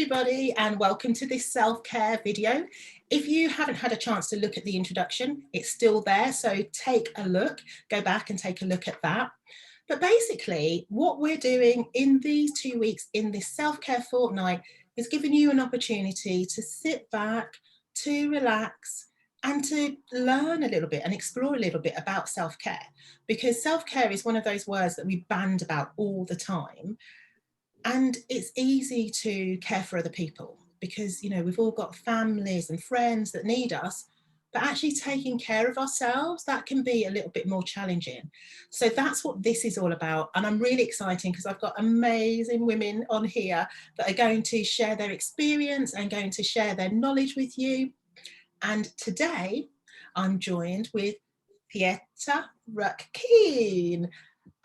everybody, and welcome to this self-care video. If you haven't had a chance to look at the introduction, it's still there, so take a look, go back and take a look at that. But basically, what we're doing in these 2 weeks in this self-care fortnight is giving you an opportunity to sit back, to relax, and to learn a little bit and explore a little bit about self-care, because self-care is one of those words that we band about all the time. And it's easy to care for other people because, you know, we've all got families and friends that need us, but actually taking care of ourselves, that can be a little bit more challenging. So that's what this is all about. And I'm really excited because I've got amazing women on here that are going to share their experience and going to share their knowledge with you. And today I'm joined with Pieta Ruck Keene.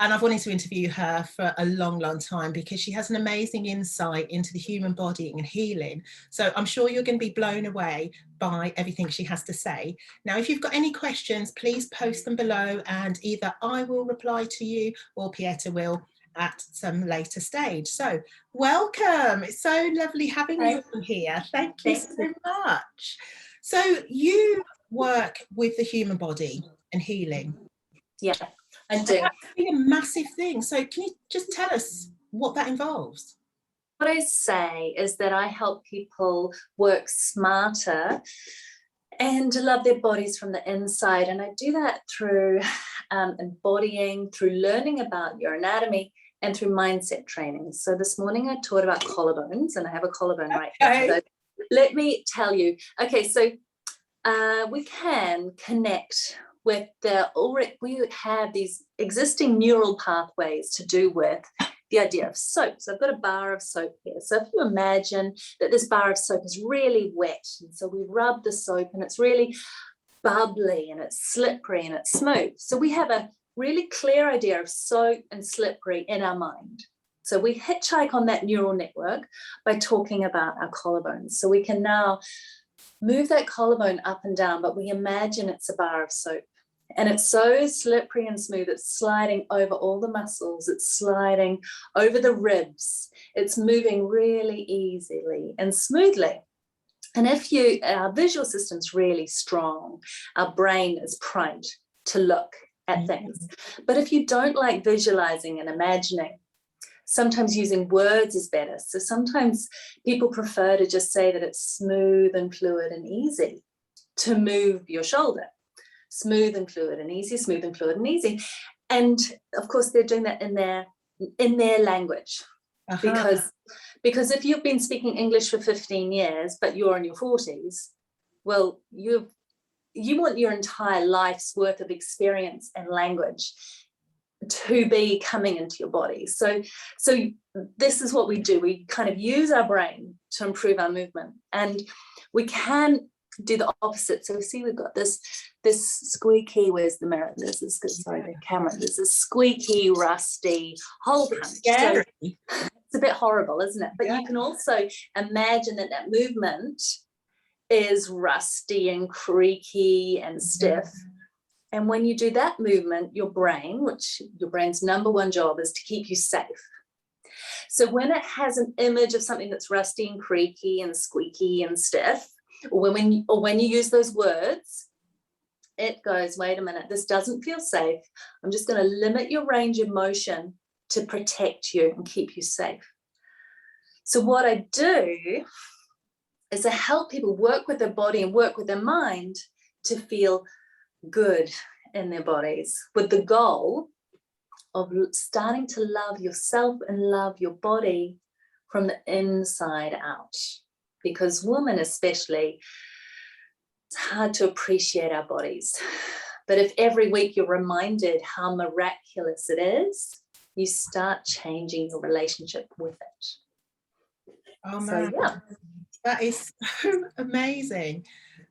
And I've wanted to interview her for a long, long time because she has an amazing insight into the human body and healing. So I'm sure you're going to be blown away by everything she has to say. Now, if you've got any questions, please post them below and either I will reply to you or Pieta will at some later stage. So welcome. It's so lovely having you here. Thank you so much. So you work with the human body and healing. Yeah, I do. That's a massive thing. So can you just tell us what that involves? What I say is that I help people work smarter and to love their bodies from the inside. And I do that through embodying, through learning about your anatomy and through mindset training. So this morning I taught about collarbones and I have a collarbone right here. So let me tell you. Okay, so we can connect with we have these existing neural pathways to do with the idea of soap. So I've got a bar of soap here. So if you imagine that this bar of soap is really wet, and so we rub the soap and it's really bubbly and it's slippery and it's smooth. So we have a really clear idea of soap and slippery in our mind. So we hitchhike on that neural network by talking about our collarbones. So we can now move that collarbone up and down, but we imagine it's a bar of soap. And it's so slippery and smooth, it's sliding over all the muscles, it's sliding over the ribs, it's moving really easily and smoothly. And if our visual system's really strong, our brain is primed to look at things. But if you don't like visualizing and imagining, sometimes using words is better. So sometimes people prefer to just say that it's smooth and fluid and easy to move your shoulder. Smooth and fluid and easy, smooth and fluid and easy. And of course they're doing that in their language. Because if you've been speaking English for 15 years, but you're in your 40s, well, you want your entire life's worth of experience and language to be coming into your body. So this is what we do. We kind of use our brain to improve our movement, and we can do the opposite. So see, we've got this squeaky, where's the mirror? There's this, sorry, the camera. There's this squeaky, rusty hole punch. So it's a bit horrible, isn't it? But you can also imagine that movement is rusty and creaky and stiff. And when you do that movement, your brain's number one job is to keep you safe. So when it has an image of something that's rusty and creaky and squeaky and stiff, or when you use those words, it goes, wait a minute, this doesn't feel safe. I'm just going to limit your range of motion to protect you and keep you safe. So what I do is I help people work with their body and work with their mind to feel good in their bodies, with the goal of starting to love yourself and love your body from the inside out. Because women especially, it's hard to appreciate our bodies. But if every week you're reminded how miraculous it is, you start changing your relationship with it. Oh man, so, yeah. That is so amazing.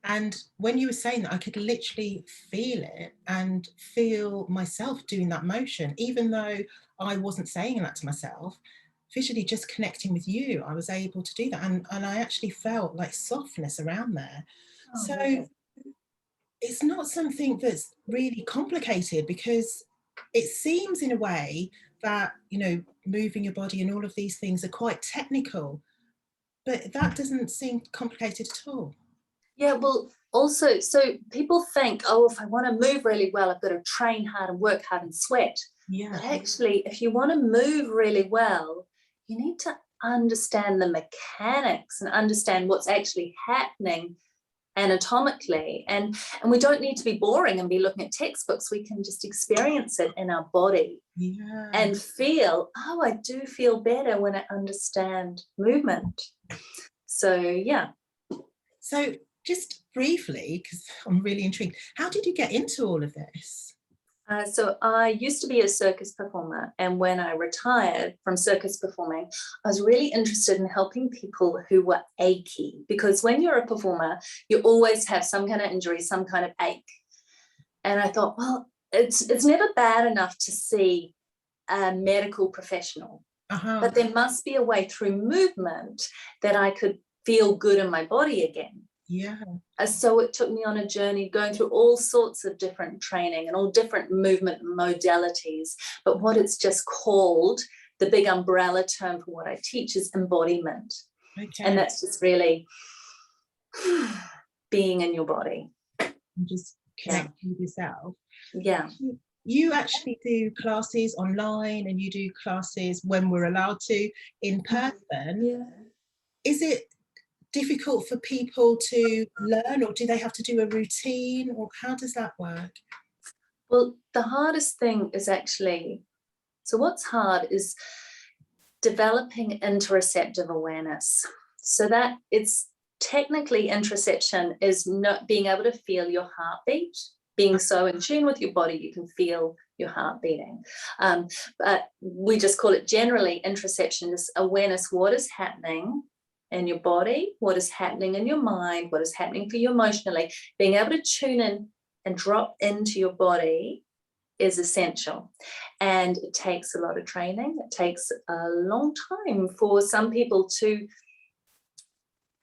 And when you were saying that, I could literally feel it and feel myself doing that motion, even though I wasn't saying that to myself. Visually just connecting with you, I was able to do that, and I actually felt like softness around there. So it's not something that's really complicated, because it seems in a way that, you know, moving your body and all of these things are quite technical, But that doesn't seem complicated at all. Yeah, well, also, so people think, oh, if I want to move really well, I've got to train hard and work hard and sweat. Yeah. But actually, if you want to move really well, you need to understand the mechanics and understand what's actually happening anatomically. And we don't need to be boring and be looking at textbooks. We can just experience it in our body. Yeah. And feel, oh, I do feel better when I understand movement. So, yeah. So just briefly, because I'm really intrigued, how did you get into all of this? So I used to be a circus performer, and when I retired from circus performing, I was really interested in helping people who were achy, because when you're a performer, you always have some kind of injury, some kind of ache. And I thought, well, it's never bad enough to see a medical professional, but there must be a way through movement that I could feel good in my body again. Yeah. So it took me on a journey going through all sorts of different training and all different movement modalities. But what it's just called, the big umbrella term for what I teach, is embodiment. Okay. And that's just really being in your body. And just connecting with yourself. Yeah. You actually do classes online, and you do classes when we're allowed to in person. Yeah. Is it difficult for people to learn, or do they have to do a routine, or how does that work? Well, the hardest thing is actually, so what's hard is developing interoceptive awareness. So that it's technically interoception is not being able to feel your heartbeat, being so in tune with your body you can feel your heart beating. But we just call it generally interoception, this awareness, what is happening in your body, what is happening in your mind, what is happening for you emotionally. Being able to tune in and drop into your body is essential. And it takes a lot of training. It takes a long time for some people to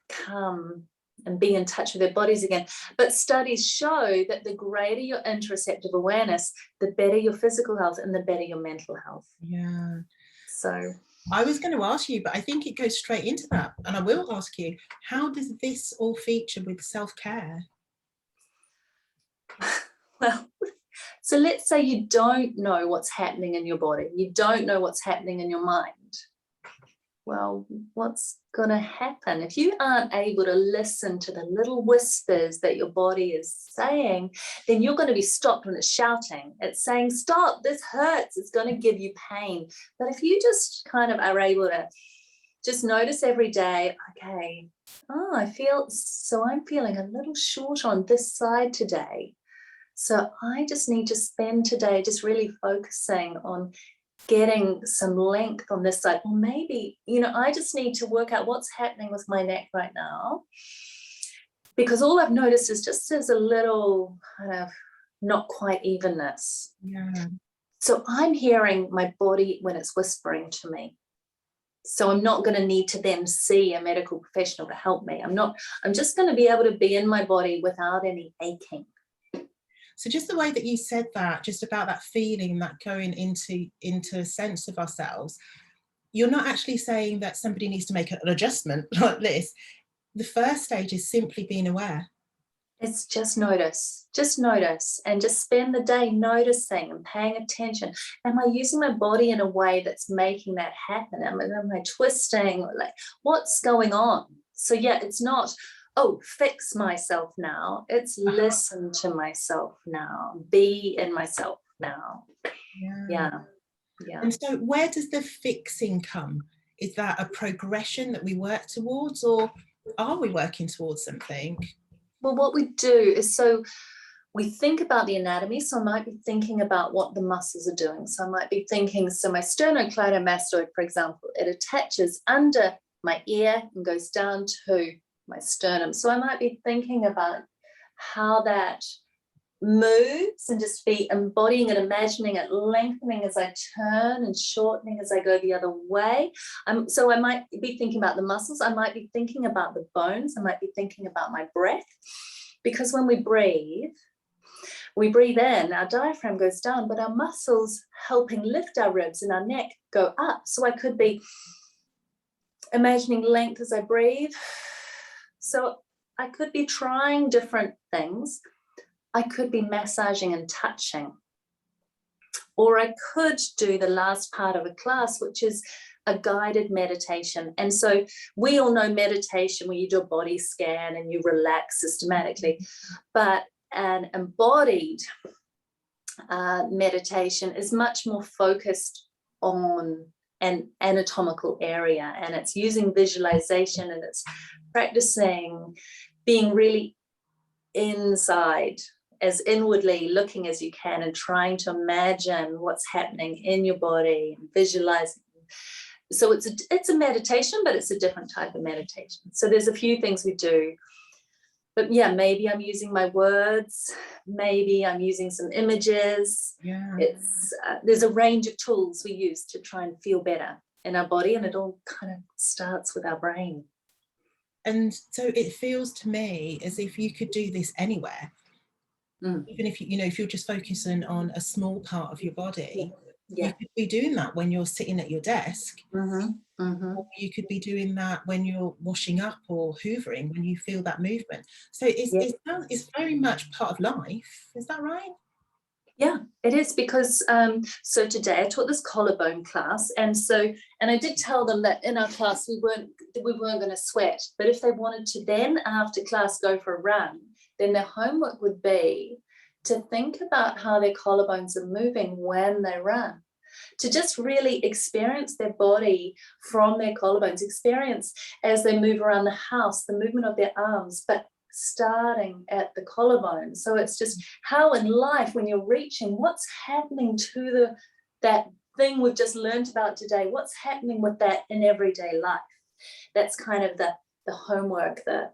come and be in touch with their bodies again. But studies show that the greater your interoceptive awareness, the better your physical health and the better your mental health. Yeah. So I was going to ask you, but I think it goes straight into that. And I will ask you, how does this all feature with self-care? Well, so let's say you don't know what's happening in your body. You don't know what's happening in your mind. Well, what's going to happen? If you aren't able to listen to the little whispers that your body is saying, then you're going to be stopped when it's shouting. It's saying, stop, this hurts. It's going to give you pain. But if you just kind of are able to just notice every day, okay, I'm feeling a little short on this side today. So I just need to spend today just really focusing on getting some length on this side. Or maybe, I just need to work out what's happening with my neck right now. Because all I've noticed is just there's a little kind of not quite evenness. Yeah. So I'm hearing my body when it's whispering to me. So I'm not going to need to then see a medical professional to help me. I'm just going to be able to be in my body without any aching. So just the way that you said that, just about that feeling, that going into a sense of ourselves, you're not actually saying that somebody needs to make an adjustment like this. The first stage is simply being aware. It's just notice, and just spend the day noticing and paying attention. Am I using my body in a way that's making that happen? Am I twisting? Like, what's going on? So yeah, it's not, fix myself now. It's listen to myself now, be in myself now. Yeah. And so where does the fixing come? Is that a progression that we work towards, or are we working towards something? Well, what we do is, so we think about the anatomy. So I might be thinking about what the muscles are doing. So I might be thinking, so my sternocleidomastoid, for example, it attaches under my ear and goes down to my sternum. So I might be thinking about how that moves and just be embodying it, imagining it lengthening as I turn and shortening as I go the other way. So I might be thinking about the muscles. I might be thinking about the bones. I might be thinking about my breath, because when we breathe in, our diaphragm goes down, but our muscles helping lift our ribs and our neck go up. So I could be imagining length as I breathe. So I could be trying different things. I could be massaging and touching. Or I could do the last part of a class, which is a guided meditation. And so we all know meditation where you do a body scan and you relax systematically, but an embodied meditation is much more focused on an anatomical area, and it's using visualization, and it's practicing being really inside, as inwardly looking as you can, and trying to imagine what's happening in your body and visualizing. So it's a meditation, but it's a different type of meditation. So there's a few things we do. But yeah, maybe I'm using my words, maybe I'm using some images. Yeah. There's a range of tools we use to try and feel better in our body, and it all kind of starts with our brain. And so it feels to me as if you could do this anywhere. Even if if you're just focusing on a small part of your body, you could be doing that when you're sitting at your desk. Or you could be doing that when you're washing up or hoovering, when you feel that movement. So it's very much part of life. Is that right? Yeah, it is, because so today I taught this collarbone class, and I did tell them that in our class we weren't going to sweat, but if they wanted to then after class go for a run, then their homework would be to think about how their collarbones are moving when they run, to just really experience their body from their collarbones, experience as they move around the house, the movement of their arms, but starting at the collarbone. So it's just how in life, when you're reaching, what's happening to that thing we've just learned about today, what's happening with that in everyday life. That's kind of the homework, the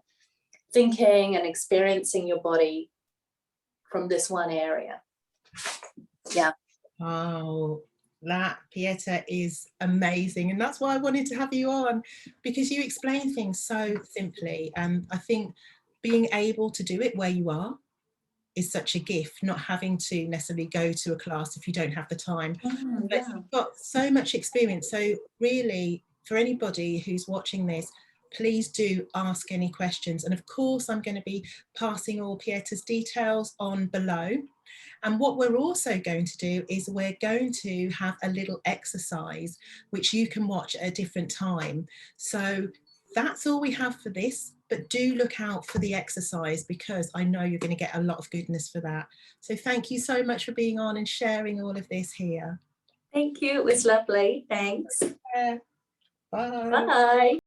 thinking and experiencing your body from this one area. Yeah. Oh, that, Pieta, is amazing, and that's why I wanted to have you on, because you explain things so simply, and I think being able to do it where you are is such a gift, not having to necessarily go to a class if you don't have the time. But you've got so much experience, so really for anybody who's watching this, please do ask any questions, and of course I'm going to be passing all Pieta's details on below. And what we're also going to do is we're going to have a little exercise which you can watch at a different time. So that's all we have for this, but do look out for the exercise, because I know you're going to get a lot of goodness for that. So thank you so much for being on and sharing all of this here. Thank you. It was lovely. Thanks. Bye. Bye.